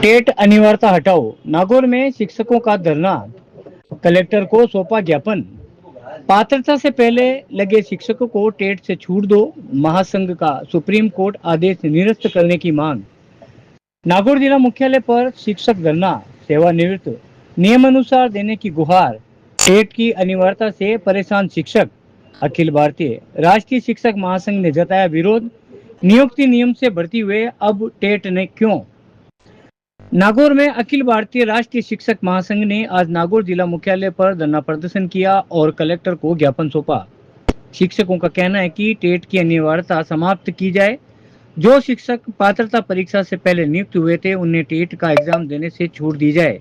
TET अनिवार्यता हटाओ, नागौर में शिक्षकों का धरना, कलेक्टर को सौंपा ज्ञापन। पात्रता से पहले लगे शिक्षकों को टेट से छूट दो, महासंघ का सुप्रीम कोर्ट आदेश निरस्त करने की मांग। नागौर जिला मुख्यालय पर शिक्षक धरना, सेवानिवृत्त नियमानुसार देने की गुहार। टेट की अनिवार्यता से परेशान शिक्षक, अखिल भारतीय राष्ट्रीय शिक्षक महासंघ ने जताया विरोध। नियुक्ति नियम से भर्ती हुए, अब टेट ने क्यों। नागौर में अखिल भारतीय राष्ट्रीय शिक्षक महासंघ ने आज नागौर जिला मुख्यालय पर धरना प्रदर्शन किया और कलेक्टर को ज्ञापन सौंपा। शिक्षकों का कहना है कि टेट की अनिवार्यता समाप्त की जाए। जो शिक्षक पात्रता परीक्षा से पहले नियुक्त हुए थे, उन्हें टेट का एग्जाम देने से छूट दी जाए।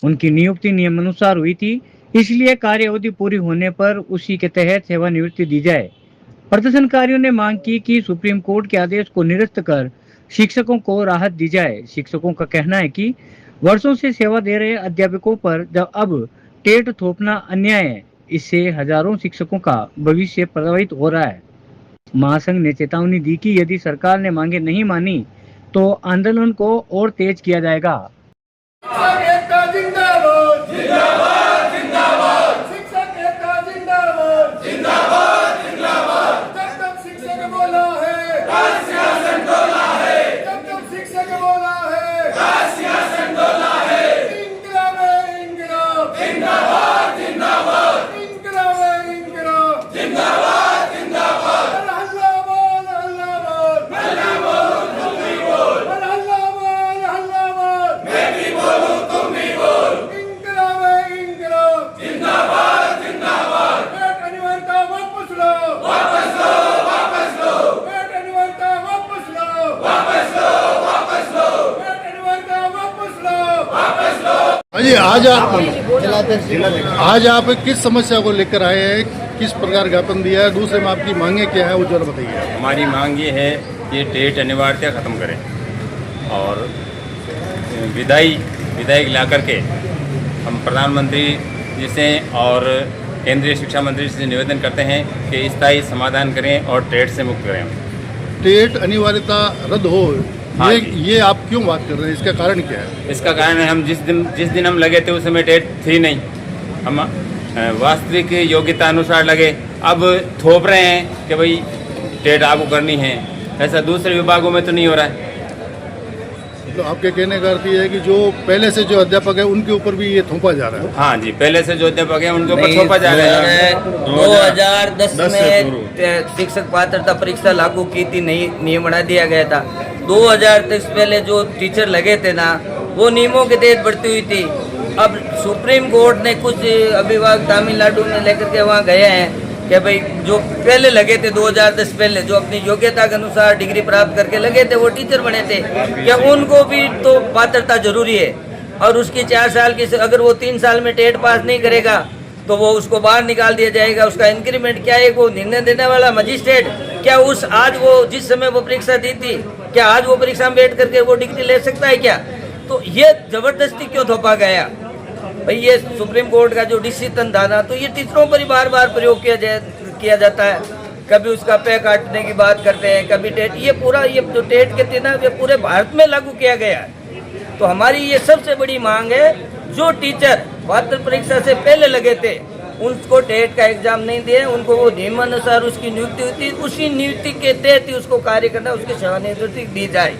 उनकी नियुक्ति नियमानुसार हुई थी, इसलिए कार्य अवधि पूरी होने पर उसी के तहत सेवानिवृत्ति दी जाए। प्रदर्शनकारियों ने मांग की कि सुप्रीम कोर्ट के आदेश को निरस्त कर शिक्षकों को राहत दी जाए। शिक्षकों का कहना है कि वर्षों से सेवा दे रहे अध्यापकों पर जब अब टेट थोपना अन्याय है। इससे हजारों शिक्षकों का भविष्य प्रभावित हो रहा है। महासंघ ने चेतावनी दी कि यदि सरकार ने मांगे नहीं मानी तो आंदोलन को और तेज किया जाएगा। जी, आज आप किस समस्या को लेकर आए हैं, किस प्रकार ज्ञापन दिया है, दूसरे में आपकी मांगे क्या है वो जरा बताइए। हमारी मांग ये है कि टेट अनिवार्यता ख़त्म करें और विधायक ला करके हम प्रधानमंत्री जी से और केंद्रीय शिक्षा मंत्री से निवेदन करते हैं कि स्थायी समाधान करें और टेट से मुक्त करें। टेट अनिवार्यता रद्द हो, हाँ, ये आप क्यों बात कर रहे हैं, इसका कारण क्या है? इसका कारण है हम जिस दिन हम लगे थे उस समय टेट थी नहीं, हम वास्तविक योग्यता अनुसार लगे। अब थोप रहे हैं कि भाई टेट आपको करनी है, ऐसा दूसरे विभागों में तो नहीं हो रहा है। तो आपके कहने का अर्थ ये है कि जो पहले से जो अध्यापक है उनके ऊपर भी ये थोपा जा रहा है? हाँ जी, पहले से जो अध्यापक है उनके ऊपर थोपा जा रहा है। 2010 में शिक्षक पात्रता परीक्षा लागू की थी, नई नियम बना दिया गया था। 2010 पहले जो टीचर लगे थे ना, वो नियमों के तहत भर्ती हुई थी। अब सुप्रीम कोर्ट ने कुछ अभिभावक तमिलनाडु में लेकर के वहाँ गए हैं कि भाई जो पहले लगे थे 2010 पहले, जो अपनी योग्यता के अनुसार डिग्री प्राप्त करके लगे थे, वो टीचर बने थे, क्या उनको भी तो पात्रता जरूरी है। और उसकी 4 साल की, अगर वो 3 साल में टेट पास नहीं करेगा तो वो उसको बाहर निकाल दिया जाएगा। उसका इंक्रीमेंट क्या है, वो निर्णय देने वाला मजिस्ट्रेट क्या उस आज वो जिस समय वो परीक्षा दी थी, क्या आज वो परीक्षा में बैठ करके वो डिग्री ले सकता है क्या? तो ये जबरदस्ती क्यों थोपा गया भाई? ये सुप्रीम कोर्ट का जो डिसीजन था ना, तो ये टीचरों पर ही बार बार प्रयोग किया जाता है। कभी उसका पे काटने की बात करते हैं, कभी टेट, ये पूरा ये जो टेट के थे ना, ये पूरे भारत में लागू किया गया है। तो हमारी ये सबसे बड़ी मांग है, जो टीचर पात्र परीक्षा से पहले लगे थे उनको टेट का एग्जाम नहीं दिए, उनको वो नियमानुसार उसकी नियुक्ति होती, उसी नियुक्ति के तहत ही उसको कार्य करना, उसकी सेवानिवृत्ति दी जाए।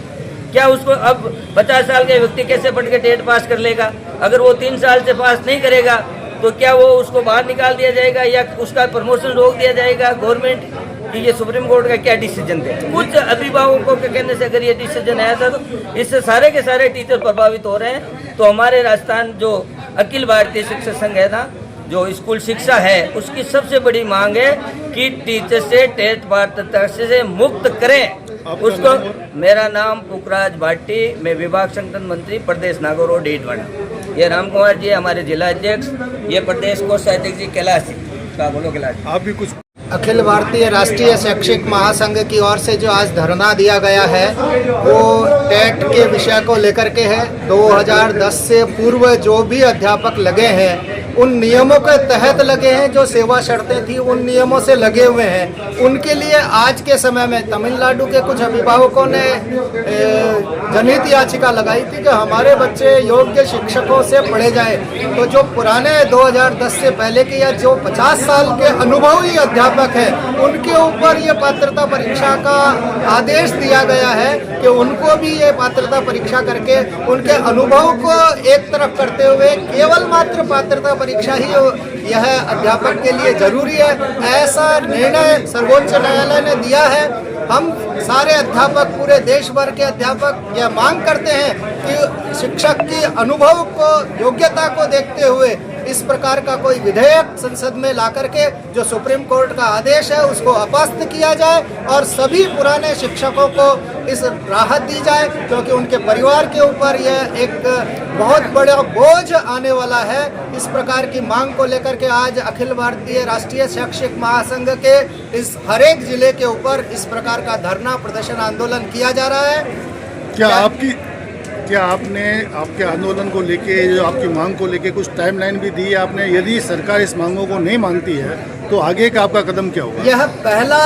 क्या उसको अब 50 साल के व्यक्ति कैसे पढ़ के टेट पास कर लेगा? अगर वो 3 साल से पास नहीं करेगा तो क्या वो उसको बाहर निकाल दिया जाएगा या उसका प्रमोशन रोक दिया जाएगा? गवर्नमेंट की ये सुप्रीम कोर्ट का क्या डिसीजन थे? कुछ अभिभावकों के कहने से अगर ये डिसीजन आया था तो इससे सारे के सारे टीचर प्रभावित हो रहे हैं। तो हमारे राजस्थान जो अखिल भारतीय शिक्षक संघ है ना, जो स्कूल शिक्षा है, उसकी सबसे बड़ी मांग है कि टीचर से टेट पात्रता से मुक्त करें उसको। मेरा नाम पुखराज भाटी, मैं विभाग संगठन मंत्री प्रदेश नागौर और डीडवाड़ा। ये राम कुमार जी हमारे जिला अध्यक्ष, ये प्रदेश कोषाध्यक्ष जी कैलाश जी का। बोलो कैलाश। आप भी कुछ। अखिल भारतीय राष्ट्रीय शैक्षिक महासंघ की ओर से जो आज धरना दिया गया है वो टेट के विषय को लेकर के है। 2010 से पूर्व जो भी अध्यापक लगे हैं उन नियमों के तहत लगे हैं, जो सेवा शर्तें थी उन नियमों से लगे हुए हैं। उनके लिए आज के समय में तमिलनाडु के कुछ अभिभावकों ने जनहित याचिका लगाई थी कि हमारे बच्चे योग्य शिक्षकों से पढ़े जाए। तो जो पुराने 2010 से पहले के या जो 50 साल के अनुभवी अध्यापक हैं, उनके ऊपर ये पात्रता परीक्षा का आदेश दिया गया है कि उनको भी ये पात्रता परीक्षा करके उनके अनुभव को एक तरफ करते हुए केवल मात्र पात्रता परीक्षा ही यह अध्यापक के लिए जरूरी है। ऐसा निर्णय सर्वोच्च न्यायालय ने दिया है। हम सारे अध्यापक, पूरे देश भर के अध्यापक यह मांग करते हैं कि शिक्षक की अनुभव को, योग्यता को देखते हुए इस प्रकार का कोई विधेयक संसद में ला करके जो सुप्रीम कोर्ट का आदेश है उसको अपस्त किया जाए और सभी पुराने शिक्षकों को इस राहत दी जाए, क्योंकि उनके परिवार के ऊपर यह एक बहुत बड़ा बोझ आने वाला है। इस प्रकार की मांग को लेकर के आज अखिल भारतीय राष्ट्रीय शैक्षिक महासंघ के इस हर एक जिले के ऊपर इस प्रकार का धरना प्रदर्शन आंदोलन किया जा रहा है। क्या आपने आपके आंदोलन को लेके, जो आपकी मांग को लेके कुछ टाइमलाइन भी दी है आपने? यदि सरकार इस मांगों को नहीं मानती है तो आगे का आपका कदम क्या होगा? यह पहला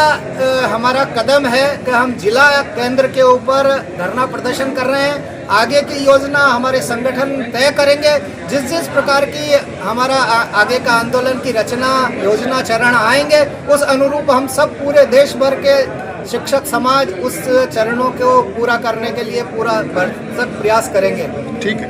हमारा कदम है कि हम जिला केंद्र के ऊपर धरना प्रदर्शन कर रहे हैं। आगे की योजना हमारे संगठन तय करेंगे। जिस प्रकार की हमारा आगे का आंदोलन की रचना, योजना, चरण आएंगे, उस अनुरूप हम सब पूरे देश भर के शिक्षक समाज उस चरणों को पूरा करने के लिए पूरा भरसक प्रयास करेंगे। ठीक है।